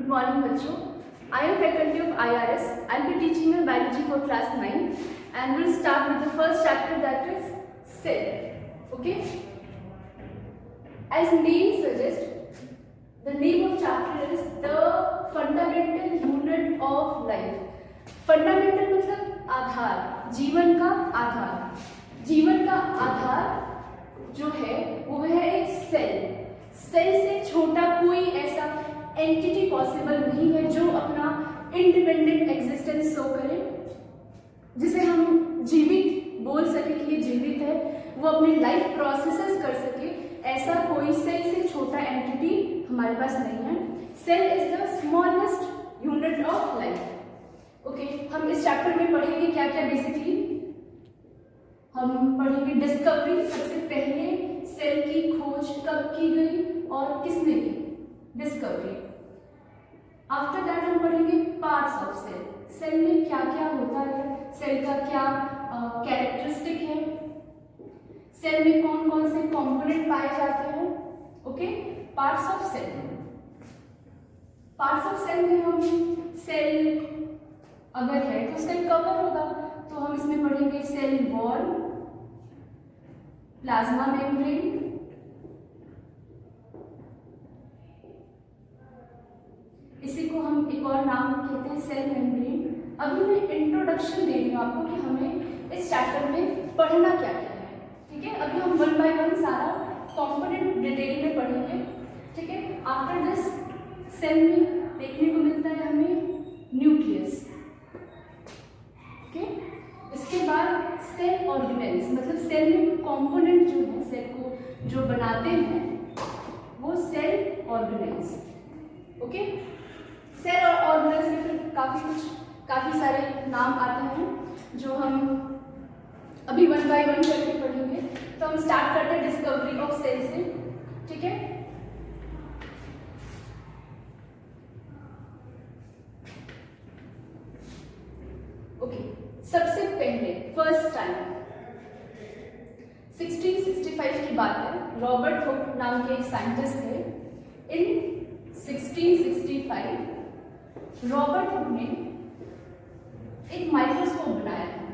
Good morning, बच्चों. I am faculty of IRS. I will be teaching you biology for class 9, and we'll start with the first chapter, that is cell. Okay. As name suggests, the name of chapter is the fundamental unit of life. Fundamental मतलब आधार, जीवन का आधार. जीवन का आधार जो है वो है एक सेल. सेल से छोटा कोई ऐसा एंटिटी पॉसिबल नहीं है जो अपना इंडिपेंडेंट एग्जिस्टेंस शो करे, जिसे हम जीवित बोल सके कि ये जीवित है, वो अपनी लाइफ प्रोसेसेस कर सके. ऐसा कोई सेल से छोटा एंटिटी हमारे पास नहीं है. Cell is the smallest unit of life. Okay, हम इस चैप्टर में पढ़ेंगे क्या क्या. बेसिकली हम पढ़ेंगे डिस्कवरी. सबसे पहले सेल की खोज कब की गई और किसने की, डिस्कवरी. आफ्टर दैट हम पढ़ेंगे पार्ट्स ऑफ सेल. सेल में क्या क्या होता है, सेल का क्या कैरेक्टरिस्टिक है, सेल में कौन कौन से कंपोनेंट पाए जाते हैं. Okay, parts of cell. Parts of cell में हम सेल अगर है तो सेल कवर होगा, तो हम इसमें पढ़ेंगे सेल वॉल, प्लाज्मा मेम्ब्रेन, इसी को हम एक और नाम कहते हैं सेल मेम्ब्रेन. अभी मैं इंट्रोडक्शन दे रही हूँ आपको कि हमें इस चैप्टर में पढ़ना क्या क्या है. ठीक है, अभी हम वन बाय वन सारा कंपोनेंट डिटेल में पढ़ेंगे. ठीक है, आफ्टर दिस सेल में देखने को मिलता है हमें न्यूक्लियस. ओके, इसके बाद सेल ऑर्गेनेल्स, मतलब सेल में कंपोनेंट जो है, सेल को जो बनाते हैं वो सेल ऑर्गेनेल्स. ओके, सेल और ऑर्गेनेल्स में फिर काफ़ी सारे नाम आते हैं जो हम अभी वन बाय वन करके पढ़ेंगे. तो हम स्टार्ट करते हैं डिस्कवरी ऑफ सेल से. ठीक है, ओके. सबसे पहले फर्स्ट टाइम 1665 की बात है. रॉबर्ट हुक नाम के एक साइंटिस्ट थे. इन 1665 रॉबर्ट हुक ने एक माइक्रोस्कोप बनाया था.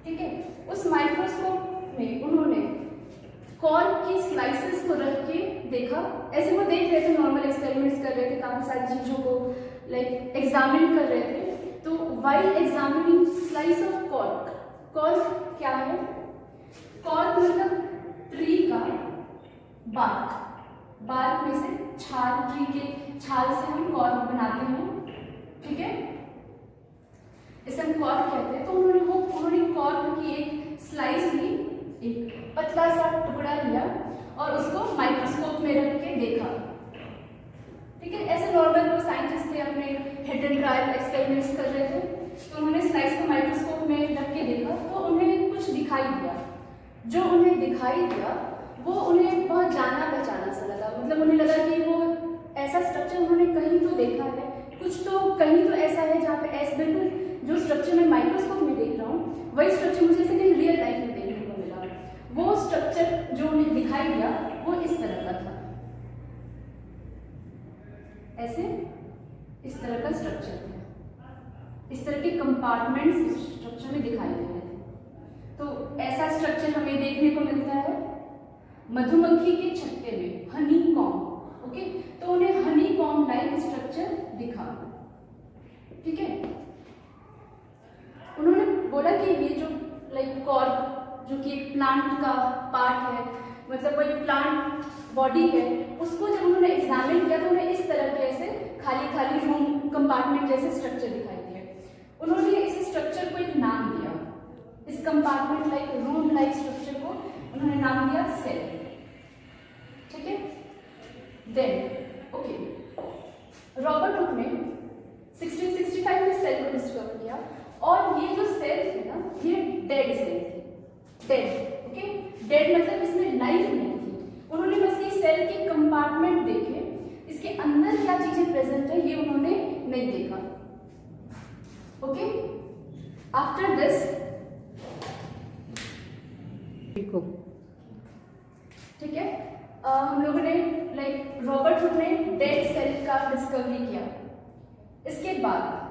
ठीक है, उस माइक्रोस्कोप में उन्होंने कॉर्क की स्लाइसेस को रख के देखा. ऐसे वो देख रहे थे, नॉर्मल एक्सपेरिमेंट्स कर रहे थे, काफी सारी चीजों को लाइक एग्जामिन कर रहे थे. तो while examining slice of cork. Cork क्या है? कॉर्क मतलब ट्री का बार्क. बार्क में से छाल, ट्री के छाल से हम कॉर्क बनाते हैं. ठीक है, इसे हम कॉर्क कहते हैं. तो उन्होंने कॉर्क की एक स्लाइस ली, एक पतला सा टुकड़ा लिया और उसको माइक्रोस्कोप में रख के देखा. ठीक है, ऐसे नॉर्मल वो साइंटिस्ट थे, अपने हिट एंड ट्रायल एक्सपेरिमेंट्स कर रहे थे. तो उन्होंने स्लाइस को माइक्रोस्कोप में रख के देखा, तो उन्हें कुछ दिखाई दिया. जो उन्हें दिखाई दिया वो उन्हें बहुत जाना पहचाना सा लगा. मतलब उन्हें लगा कि वो ऐसा स्ट्रक्चर उन्होंने कहीं तो देखा है, कुछ तो कहीं तो ऐसा है जहाँ पे ऐसे बिल्कुल जो स्ट्रक्चर मैं माइक्रोस्कोप में देख रहा हूँ वही स्ट्रक्चर मुझे ऐसे कहीं रियल लाइफ में देखने को मिला. वो स्ट्रक्चर जो उन्हें दिखाई दिया वो इस तरह का था. ऐसे इस तरह का स्ट्रक्चर था. इस तरह के कंपार्टमेंट्स इस स्ट्रक्चर में दिखाई दे रहे थे. तो ऐसा स्ट्रक्चर हमें देखने को मिलता है मधुमक्खी के छत्ते में, हनी कॉम्ब. ओके, तो उन्हें हनी कॉम्ब लाइक स्ट्रक्चर दिखा. ठीक है, उन्होंने बोला कि ये जो लाइक कॉर्क जो कि एक प्लांट का पार्ट है, मतलब वो एक प्लांट बॉडी है, उसको जब उन्होंने एग्जामिन किया तो उन्हें इस तरह के ऐसे खाली खाली रूम कंपार्टमेंट जैसे स्ट्रक्चर दिखाई दिए. उन्होंने इस स्ट्रक्चर को एक नाम दिया. इस compartment like room like structure को उन्होंने नाम दिया सेल. ठीक है, देन ओके, रॉबर्ट हुक ने 1665 में सेल को डिस्कवर किया. और ये जो सेल थे ना, ये डेड सेल थे. डेड. ओके, डेड मतलब इसमें लाइफ नहीं थी. उन्होंने बस ये सेल के कंपार्टमेंट देखे, इसके अंदर क्या चीजें प्रेजेंट है ये उन्होंने नहीं देखा. ओके, आफ्टर दिस ठीक है, हम लोगों ने लाइक रॉबर्ट हुक ने का डिस्कवरी किया। इसके बाद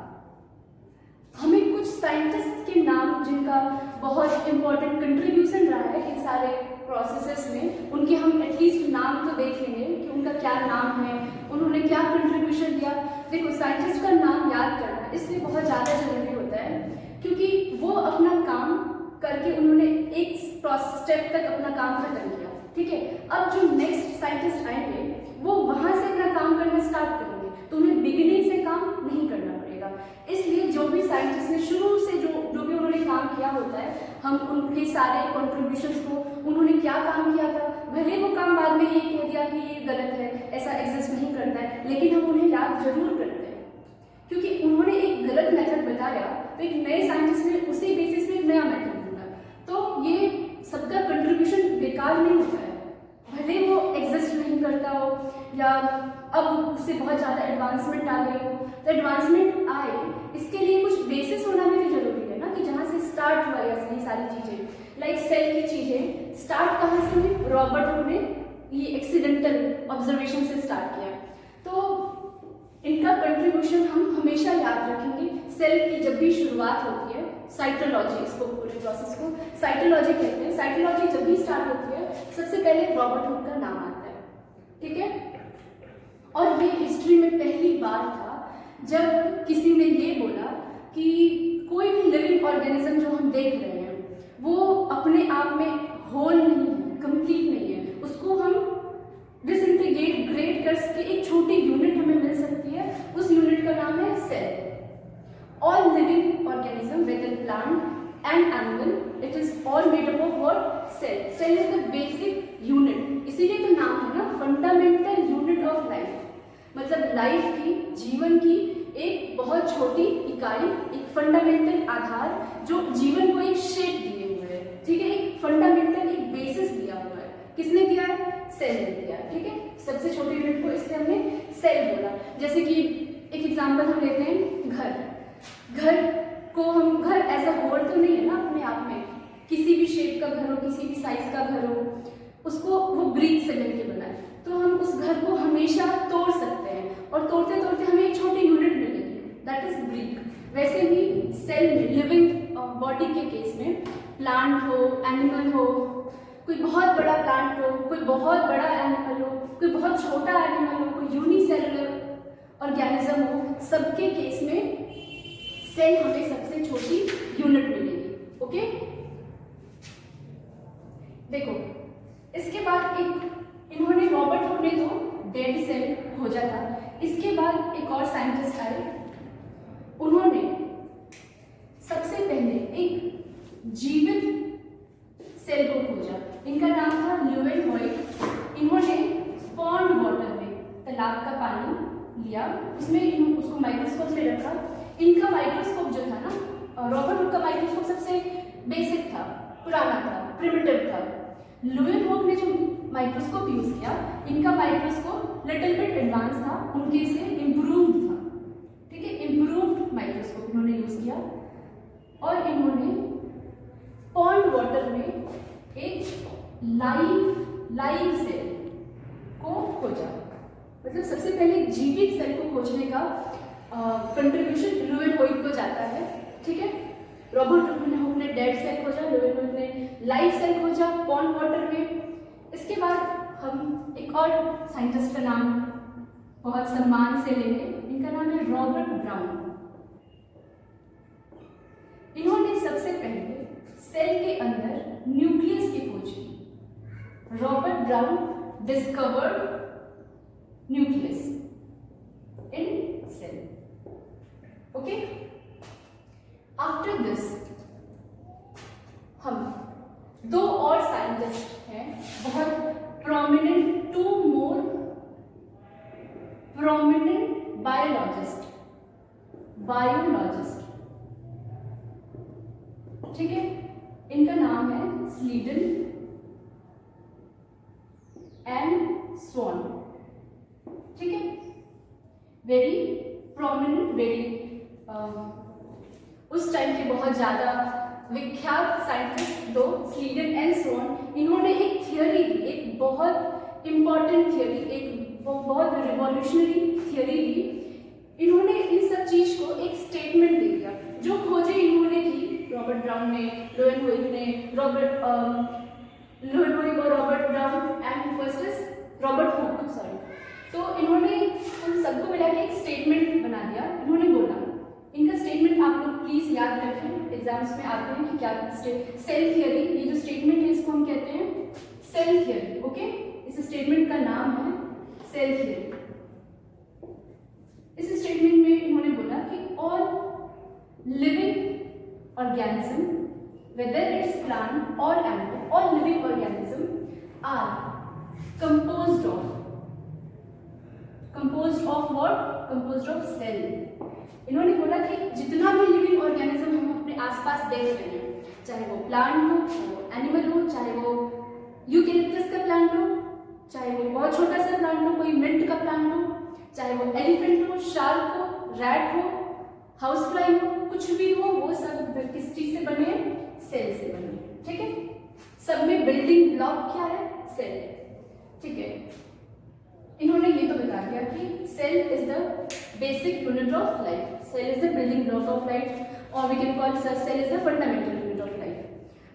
हमें कुछ साइंटिस्ट के नाम जिनका बहुत इंपॉर्टेंट कंट्रीब्यूशन रहा है इन सारे प्रोसेसेस में, उनके हम एटलीस्ट नाम तो देख लेंगे कि उनका क्या नाम है, उन्होंने क्या कंट्रीब्यूशन दिया। देखो, साइंटिस्ट का नाम याद करना इसलिए बहुत ज़्यादा जरूरी होता है क्योंकि वो अपना काम करके उन्होंने एक स्टेप तक अपना काम खत्म किया, ठीक है। अब जो नेक्स्ट साइंटिस्ट आएंगे वो वहाँ से अपना काम करना स्टार्ट करेंगे, तो उन्हें बिगिनिंग से काम नहीं करना पड़ेगा। इसलिए जो भी साइंटिस्ट ने शुरू से जो भी उन्होंने काम किया होता है, हम उनके सारे कॉन्ट्रीब्यूशंस को, उन्होंने क्या काम किया था, भले वो काम बाद में ये कह दिया कि ये गलत है, ऐसा एग्जिस्ट नहीं करता है, लेकिन हम उन्हें याद जरूर करते हैं क्योंकि उन्होंने एक गलत मेथड बताया तो एक नए साइंटिस्ट ने उसी बेसिस में एक नया मेथड ढूंढा, तो ये सबका कंट्रीब्यूशन बेकार नहीं होता है। भले वो एग्जिस्ट नहीं करता हो या अब उससे बहुत ज़्यादा एडवांसमेंट आ गई हो, तो एडवांसमेंट आए इसके लिए कुछ बेसिस होना भी तो जरूरी है ना, कि जहाँ से स्टार्ट हुआ ये सारी चीज़ें, लाइक सेल की चीज़ें स्टार्ट कहाँ से हुई, रॉबर्ट हुक ने ये एक्सीडेंटल ऑब्जर्वेशन से स्टार्ट किया। तो इनका कंट्रीब्यूशन हम हमेशा याद रखेंगे। सेल की जब भी शुरुआत होती है, साइटोलॉजी, इसको पूरे प्रोसेस को साइटोलॉजी कहते हैं, साइटोलॉजी जब भी स्टार्ट होती है सबसे पहले रॉबर्ट हुक का नाम आता है, ठीक है। और ये हिस्ट्री में पहली बार था जब किसी ने ये बोला कि कोई भी लिविंग ऑर्गेनिज्म जो हम देख रहे हैं वो अपने आप में होल नहीं है, कंप्लीट नहीं है, उसको हम डिसइंटीग्रेट ग्रेड करके एक छोटी यूनिट हमें मिल सकती है, उस यूनिट का नाम है cell. All living organism whether plant and animal, it is all made up of what, cell. Cell is the basic unit, इसीलिए तो नाम है ना फंडामेंटल यूनिट ऑफ लाइफ, मतलब लाइफ की, जीवन की एक बहुत छोटी इकाई, एक फंडामेंटल आधार जो जीवन को एक शेप दिए हुए है, ठीक है, एक फंडामेंटल एक बेसिस दिया हुआ है। किसने दिया है? सेल ने दिया, ठीक है। सबसे छोटी यूनिट को इसलिए हमने सेल बोला। जैसे कि एक एग्जांपल हम लेते हैं घर को हम, घर एज अ होल तो नहीं है ना अपने आप में, किसी भी शेप का घर हो, किसी भी साइज का घर हो, उसको वो ब्रिक से मिलके बना है, तो हम उस घर को हमेशा तोड़ सकते हैं और तोड़ते तोड़ते हमें एक छोटी यूनिट मिलेगी, दैट इज ब्रिक। वैसे ही सेल में, लिविंग बॉडी के केस में, प्लांट हो, एनिमल हो, कोई बहुत बड़ा प्लांट हो, कोई बहुत बड़ा एनिमल हो, कोई बहुत छोटा एनिमल हो, कोई यूनिसेलुलर ऑर्गेनिज्म हो, सबके केस में सेल हमें सबसे छोटी यूनिट मिलेगी, ओके। देखो, इसके बाद इन्होंने, रॉबर्ट हुक ने तो डेड सेल खोजा था, इसके बाद एक और साइंटिस्ट आए, उन्होंने सबसे पहले एक जीवित सेल को खोजा। इनका नाम था ल्यूवेनहोइक। इन्होंने पॉन्ड वाटर में, तालाब का पानी लिया, उसमें उसको माइक्रोस्कोप से रखा। इनका माइक्रोस्कोप जो था ना, रॉबर्ट हुक का माइक्रोस्कोप सबसे बेसिक था, पुराना था, प्रिमिटिव था। ल्यूवेनहोइक ने जो माइक्रोस्कोप यूज किया, इनका माइक्रोस्कोप लिटिल बिट एडवांस था, उनके से इम्प्रूव्ड था, ठीक है, इम्प्रूव्ड माइक्रोस्कोप इन्होंने यूज किया और इन्होंने पॉन्ड वाटर में एक लाइव सेल को खोजा। मतलब सबसे पहले जीवित सेल को खोजने का कंट्रीब्यूशन ल्यूवेनहोइक को जाता है, ठीक है। रॉबर्ट हुक ने डेड सेल खोजा, ल्यूवेनहोइक ने लाइव सेल खोजा पॉन्ड वाटर में। इसके बाद हम एक और साइंटिस्ट का नाम बहुत सम्मान से लेंगे, इनका नाम है रॉबर्ट ब्राउन। इन्होंने सबसे पहले सेल के अंदर न्यूक्लियस की खोज की। Robert Brown discovered nucleus in cell, okay. After this हम दो और साइंटिस्ट हैं बहुत prominent, two more prominent biologist, ठीक है। इनका नाम है स्लीडन एंड स्वॉन, ठीक है। वेरी प्रोमिनेंट, वेरी उस टाइम के बहुत ज्यादा विख्यात साइंटिस्ट दो, स्लीडन एंड स्वॉन। इन्होंने एक थियोरी दी, एक बहुत इंपॉर्टेंट थियोरी, एक बहुत रिवॉल्यूशनरी थियोरी ली, इन्होंने इन सब चीज को एक स्टेटमेंट दे दिया। जो खोजें इन्होंने की, रॉबर्ट ब्राउन ने, लोएनहुइक ने, लोएनहुइक और Robert brown and first is Robert Hooke, sorry. तो इन्होंने उन सबको मिला के एक स्टेटमेंट बना दिया। इन्होंने बोला, इनका स्टेटमेंट आप लोग प्लीज याद रखें, एग्जाम्स में आते हैं कि क्या सेल थियोरी, ये जो स्टेटमेंट है इसको हम कहते हैं सेल थियोरी। ओके, इस स्टेटमेंट का नाम है सेल थियोरी। इस स्टेटमेंट में इन्होंने बोला कि all living organism, whether it's plant or animal, all living organism are composed of what? Composed of cell। इन्होंने बोला कि जितना भी लिविंग ऑर्गेनिज्म हम अपने आसपास देख रहे हैं, चाहे वो प्लांट हो, चाहे वो एनिमल हो, चाहे वो यूकेलिप्टस का प्लांट हो, चाहे वो बहुत छोटा सा प्लांट हो, कोई मिंट का प्लांट हो, चाहे वो एलिफेंट हो, शार्क हो, रैट हो, हाउस फ्लाई हो, कुछ भी हो, वो सब किस चीज से बने हैं? सेल से बने हैं। ठीक है, सब में बिल्डिंग ब्लॉक क्या है? सेल। ठीक है, इन्होंने ये तो बता दिया कि cell is the basic unit of life, cell is the building block of life, और we can call cell is the fundamental unit of life.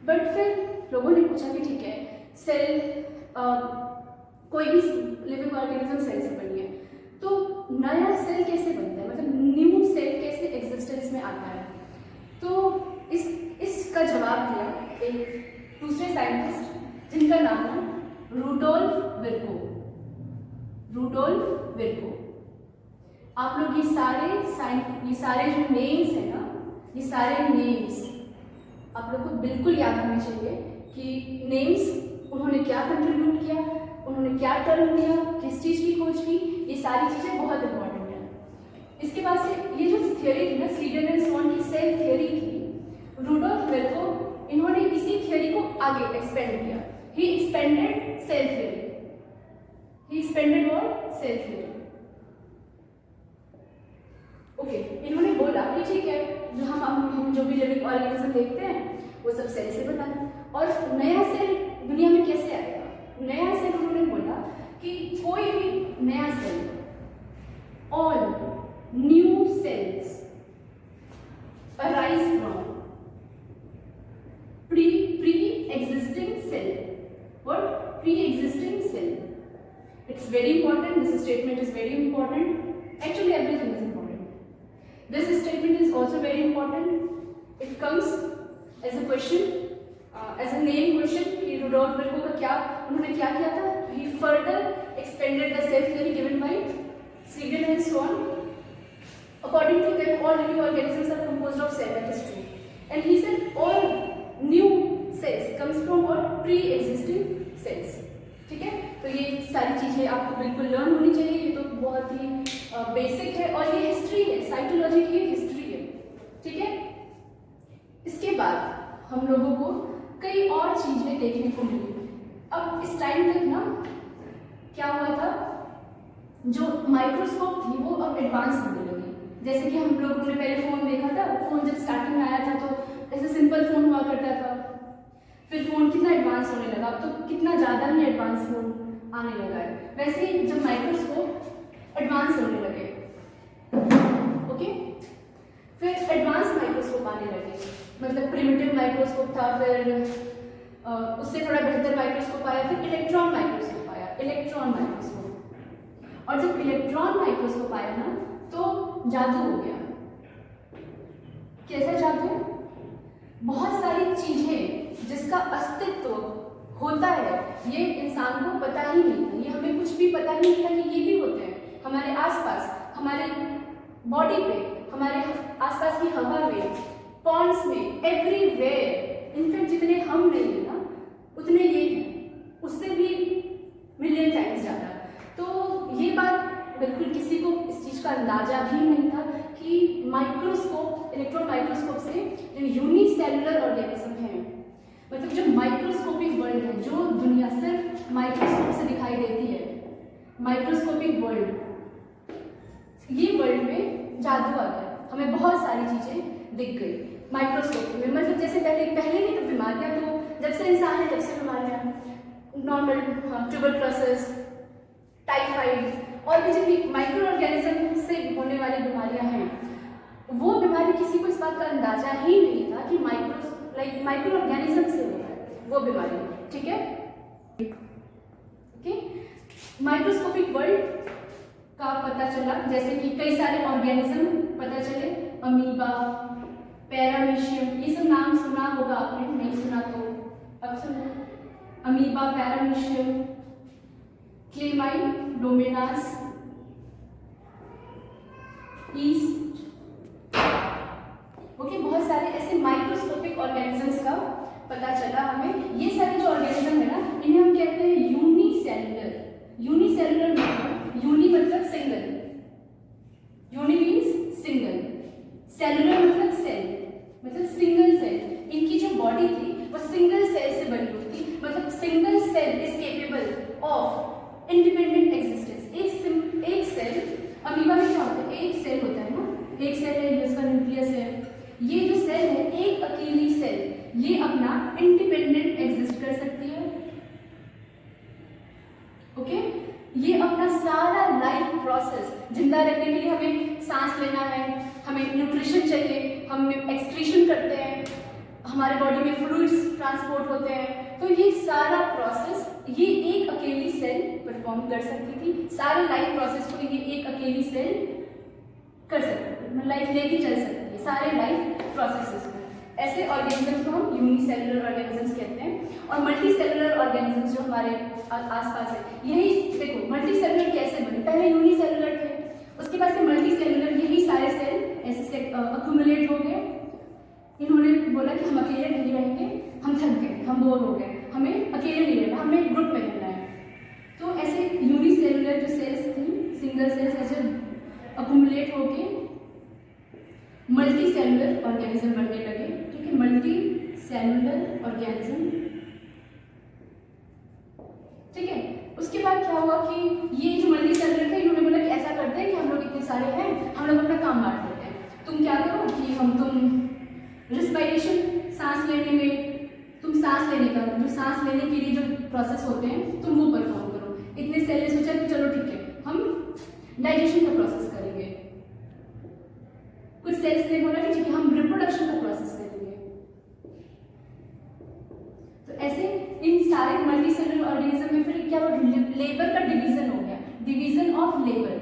But फिर लोगों ने पूछा कि ठीक है, सेल कोई भी लिविंग ऑर्गेनिज्म सेल से बनी है, तो नया सेल कैसे बनता है, मतलब न्यू सेल कैसे एग्जिस्टेंस में आता है? तो इसका जवाब दिया एक दूसरे साइंटिस्ट जिनका नाम है रूडोल्फ विर्को। रूडोल्फ विर्को। आप लोग ये सारे जो नेम्स है ना, ये सारे नेम्स आप लोग को बिल्कुल याद होने चाहिए कि नेम्स उन्होंने क्या कंट्रीब्यूट किया, उन्होंने क्या टर्म दिया, किस चीज की खोज की, ये सारी चीजें बहुत इंपॉर्टेंट है। इसके बाद से ये जो थियोरी थी ना, स्वीडन एंड स्वान की सेल थियोरी थी, रूडोल्फ विर्को, इन्होंने इसी थियोरी को आगे एक्सपेंड किया। He expanded cell theory. He expanded what? Cell theory. Okay, इन्होंने बोला कि ठीक है, जो हम जो भी लिविंग ऑर्गेनिज्म देखते हैं वो सब सेल से बना है, और नया सेल दुनिया में कैसे आएगा? नया सेल उन्होंने बोला कि कोई भी नया cell, all new cells arise from pre-existing cell. What? Pre-existing cell. It's very important. This statement is very important. Actually, everything is important. This statement is also very important. It comes as a question, as a name question. कि Rudolph विर्को का क्या, उन्होंने क्या किया था? He further expanded the cell theory given by Sweden and Swan. According to them, all living organisms are composed of cell. That is true. And he said all new cells comes from what? Pre-existing cells. ठीक है, तो ये सारी चीजें आपको बिल्कुल learn होनी चाहिए। ये तो बहुत ही बेसिक है, और ये हिस्ट्री है, साइकोलॉजी की हिस्ट्री है। ठीक है, इसके बाद हम लोगों को कई और चीजें देखने को मिली। अब इस टाइम तक ना क्या हुआ था, जो माइक्रोस्कोप थी वो अब एडवांस होने लगी। जैसे कि हम लोगों ने पहले फोन देखा था, फोन जब स्टार्टिंग में आया था तो ऐसे सिंपल फोन हुआ करता था, फिर फोन कितना एडवांस होने लगा, अब तो कितना ज़्यादा ही एडवांस फोन आने लगा है। वैसे ही जब माइक्रोस्कोप एडवांस होने लगे, ओके, फिर एडवांस माइक्रोस्कोप आने लगे, मतलब प्रिमिटिव माइक्रोस्कोप था, फिर उससे थोड़ा बेहतर माइक्रोस्कोप आया, फिर इलेक्ट्रॉन माइक्रोस्कोप आया, इलेक्ट्रॉन माइक्रोस्कोप। और जब इलेक्ट्रॉन माइक्रोस्कोप आया ना तो जादू हो गया। कैसा जादू? बहुत सारी चीजें जिसका अस्तित्व होता है ये इंसान को पता ही नहीं था, ये हमें कुछ भी पता ही नहीं था कि ये भी होते हैं हमारे आसपास, हमारे बॉडी पे, हमारे आसपास की हवा में, पॉन्ड्स में, एवरीवेयर। इनफैक्ट जितने हम नहीं है ना उतने ये हैं, उससे भी मिलियन टाइम्स ज़्यादा। तो ये बात बिल्कुल किसी को इस चीज़ का अंदाजा भी नहीं था कि माइक्रोस्कोप, इलेक्ट्रॉन माइक्रोस्कोप से जो यूनिसेलुलर ऑर्गेनिज्म है, मतलब जो माइक्रोस्कोपिक वर्ल्ड है, जो दुनिया सिर्फ माइक्रोस्कोप से दिखाई देती है, माइक्रोस्कोपिक वर्ल्ड, ये वर्ल्ड में जादू आ गया, हमें बहुत सारी चीज़ें दिख गई माइक्रोस्कोप में। मतलब जैसे पहले नहीं तो बीमारियाँ, तो जब से इंसान है तब से बीमारियाँ, नॉर्मल ट्यूबरक्लोसिस, टाइफाइड, और भी जितनी माइक्रो ऑर्गेनिज्म से होने वाली बीमारियां हैं, वो बीमारी किसी को इस बात का अंदाजा ही नहीं था कि माइक्रो ऑर्गेनिज्म से होता है वो बीमारी। ठीक है, ओके। माइक्रोस्कोपिक वर्ल्ड का पता चला, जैसे कि कई सारे ऑर्गेनिज्म पता चले, अमीबा, पैरामीशियम, ये सब नाम सुना होगा आपने, नहीं सुना तो अब सुनो। Amoeba, paramecium, Chlamydomonas, east, okay. बहुत सारे ऐसे माइक्रोस्कोपिक ऑर्गेनिजम्स का पता चला हमें। ये सारे जो ऑर्गेनिज्म है ना, इन्हें हम कहते हैं यूनिसेलुलर। यूनिसेलुलर मतलब यूनि मतलब single, uni means single, cellular मतलब सेल, मतलब सिंगल सेल। इनकी जो बॉडी थी वो सिंगल सेल से बनी हुई थी, मतलब single cell is capable of independent existence. एक सेल, अमीबा में क्या होता है, एक सेल होता है ना, एक सेल है, जिसका न्यूक्लियस है। ये जो सेल है, एक अकेली सेल, ये अपना इंडिपेंडेंट एग्जिस्ट कर सकती है, ओके। ये अपना सारा लाइफ प्रोसेस, जिंदा रहने के लिए हमें सांस लेना है, हमें न्यूट्रिशन चाहिए, हम एक्सक्रीशन करते हैं, हमारे बॉडी में फ्लूइड्स ट्रांसपोर्ट होते हैं, तो ये सारा प्रोसेस ये एक अकेली सेल परफॉर्म कर सकती थी। सारे लाइफ प्रोसेस को ये एक अकेली सेल कर सकती है, लाइफ लेके चल सकती है सारे लाइफ प्रोसेसेस को। ऐसे ऑर्गेनिजम्स को हम यूनिसेलुलर ऑर्गेनिजम्स कहते हैं। और मल्टी सेलुलर ऑर्गेनिजम्स जो हमारे आसपास है, यही देखो मल्टी सेलुलर कैसे बने, पहले यूनिसेलुलर थे, उसके बाद से मल्टी सेलुलर, यही सारे सेल ऐसे से अक्यूमुलेट हो गए। इन्होंने बोला कि हम अकेले नहीं रहेंगे, हम थक गए, हम बोर हो गए, हमें अकेले नहीं रहना, हमें ग्रुप में रहना है। तो ऐसे यूनिसेलुलर जो सेल्स थी, सिंगल सेल्स ऐसे अक्यूमुलेट होके मल्टी सेलुलर ऑर्गेनिज्म बनने लगे। ठीक है, मल्टी सेलुलर ऑर्गेनिज्म। ठीक है, उसके बाद क्या हुआ कि ये जो मल्टी सेलुलर थे, इन्होंने बोला कि ऐसा करते हैं कि हम लोग इतने सारे हैं, हम लोग अपना काम बांट लेते हैं। तुम क्या करो कि तुम रिस्पायरेशन, सांस लेने में, तुम सांस लेने का जो सांस लेने के लिए जो प्रोसेस होते हैं तुम वो परफॉर्म करो। इतने सेल ने सोचा कि चलो ठीक है, हम डाइजेशन का प्रोसेस करेंगे। कुछ सेल्स ने बोला कि ठीक है, हम रिप्रोडक्शन का प्रोसेस करेंगे। तो ऐसे इन सारे मल्टी सेलुलर ऑर्गेनिज्म में फिर क्या हुआ, लेबर का डिवीजन हो गया, डिवीजन ऑफ लेबर।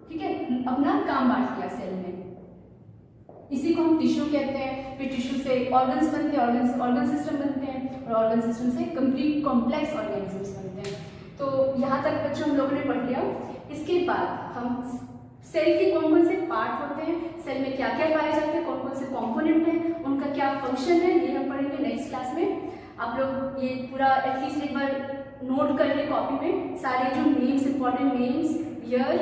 ठीक है, अपना काम बांट लिया सेल ने। इसी को हम टिश्यू कहते हैं। फिर टिश्यू से ऑर्गन्स बनते हैं, ऑर्गन से ऑर्गन सिस्टम बनते हैं, और ऑर्गन सिस्टम से कंप्लीट कॉम्प्लेक्स ऑर्गेनिजम्स बनते हैं। तो यहाँ तक बच्चों हम लोगों ने पढ़ लिया। इसके बाद हम सेल के कौन कौन से पार्ट होते हैं, सेल में क्या क्या पाए जाते हैं, कौन कौन से कंपोनेंट हैं, उनका क्या फंक्शन है, ये हम पढ़ेंगे नेक्स्ट क्लास में। आप लोग ये पूरा एटलीस्ट एक बार नोट कर लें कॉपी में, सारे जो नेम्स, इंपॉर्टेंट नेम्स, ईयर,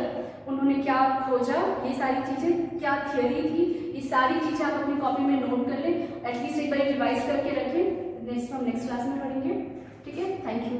उन्होंने क्या खोजा, ये सारी चीज़ें, क्या थियोरी थी, ये सारी चीज़ें आप अपनी कॉपी में नोट कर लें। एटलीस्ट एक बार रिवाइज करके रखें। नेक्स्ट हम नेक्स्ट क्लास में पढ़ेंगे। ठीक है, थैंक यू।